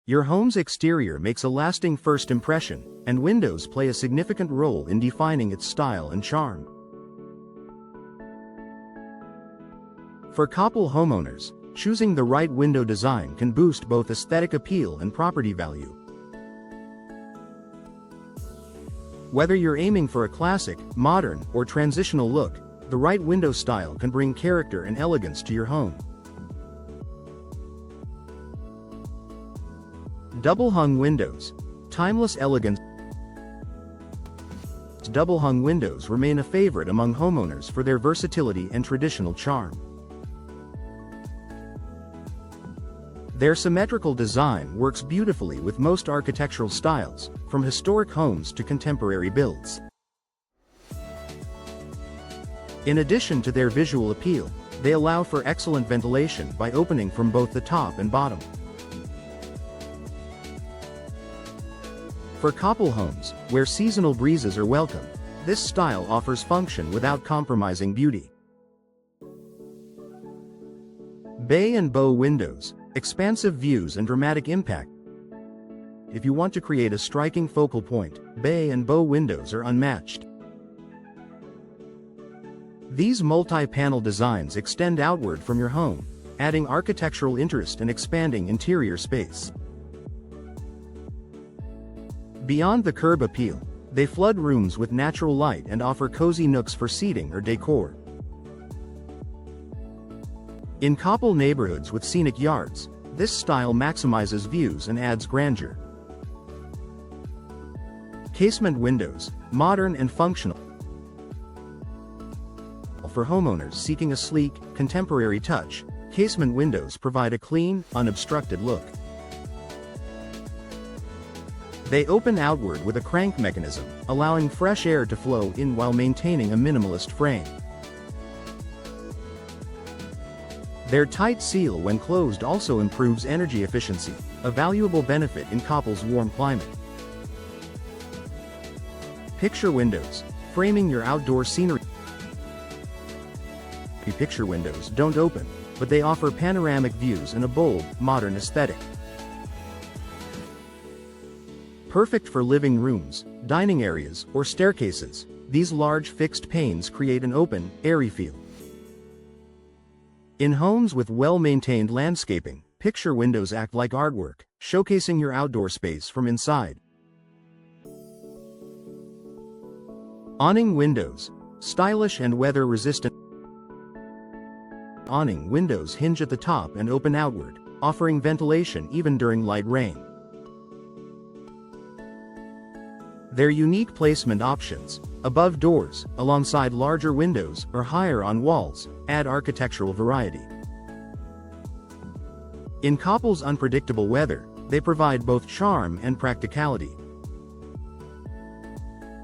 Your home's exterior makes a lasting first impression, and windows play a significant role in defining its style and charm. For Coppell homeowners, choosing the right window design can boost both aesthetic appeal and property value. Whether you're aiming for a classic, modern, or transitional look, the right window style can bring character and elegance to your home. Double-hung windows. Timeless elegance. Double-hung windows remain a favorite among homeowners for their versatility and traditional charm. Their symmetrical design works beautifully with most architectural styles, from historic homes to contemporary builds. In addition to their visual appeal, they allow for excellent ventilation by opening from both the top and bottom. For Coppell homes, where seasonal breezes are welcome, this style offers function without compromising beauty. Bay and bow windows. Expansive views and dramatic impact. If you want to create a striking focal point, bay and bow windows are unmatched. These multi-panel designs extend outward from your home, adding architectural interest and expanding interior space. Beyond the curb appeal, they flood rooms with natural light and offer cozy nooks for seating or decor. In Coppell neighborhoods with scenic yards, this style maximizes views and adds grandeur. Casement windows, modern and functional. For homeowners seeking a sleek, contemporary touch, casement windows provide a clean, unobstructed look. They open outward with a crank mechanism, allowing fresh air to flow in while maintaining a minimalist frame. Their tight seal when closed also improves energy efficiency, a valuable benefit in Coppell's warm climate. Picture windows, framing your outdoor scenery. Picture windows don't open, but they offer panoramic views and a bold, modern aesthetic. Perfect for living rooms, dining areas, or staircases, these large fixed panes create an open, airy feel. In homes with well-maintained landscaping, picture windows act like artwork, showcasing your outdoor space from inside. Awning windows, stylish and weather-resistant. Awning windows hinge at the top and open outward, offering ventilation even during light rain. Their unique placement options, above doors, alongside larger windows, or higher on walls, add architectural variety. In Coppell's unpredictable weather, they provide both charm and practicality.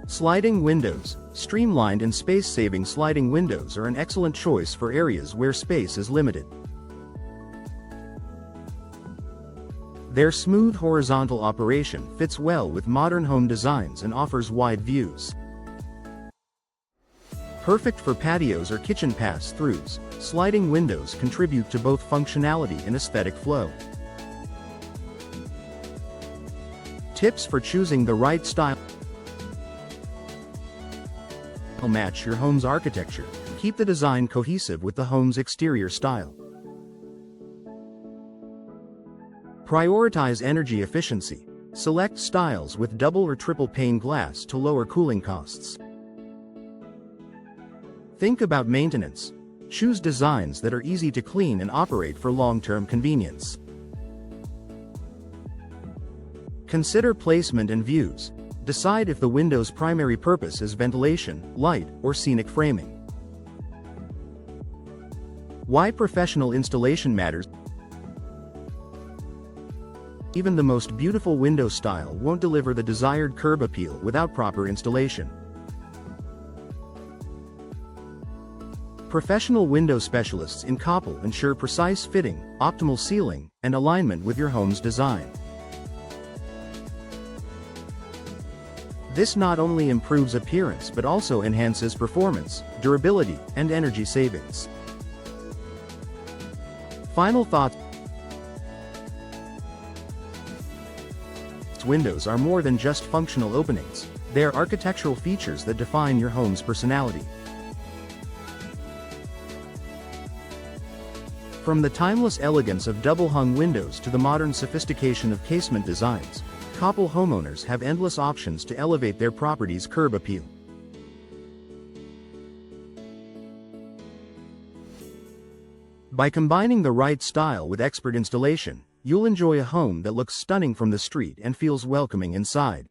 Sliding windows, streamlined and space-saving sliding windows are an excellent choice for areas where space is limited. Their smooth horizontal operation fits well with modern home designs and offers wide views. Perfect for patios or kitchen pass-throughs, sliding windows contribute to both functionality and aesthetic flow. Tips for choosing the right style. Match your home's architecture. Keep the design cohesive with the home's exterior style. Prioritize energy efficiency. Select styles with double or triple pane glass to lower cooling costs. Think about maintenance. Choose designs that are easy to clean and operate for long-term convenience. Consider placement and views. Decide if the window's primary purpose is ventilation, light, or scenic framing. Why professional installation matters. Even the most beautiful window style won't deliver the desired curb appeal without proper installation. Professional window specialists in Coppell ensure precise fitting, optimal sealing, and alignment with your home's design. This not only improves appearance but also enhances performance, durability, and energy savings. Final thoughts. Architects' windows are more than just functional openings, they are architectural features that define your home's personality. From the timeless elegance of double-hung windows to the modern sophistication of casement designs, Coppell homeowners have endless options to elevate their property's curb appeal. By combining the right style with expert installation, you'll enjoy a home that looks stunning from the street and feels welcoming inside.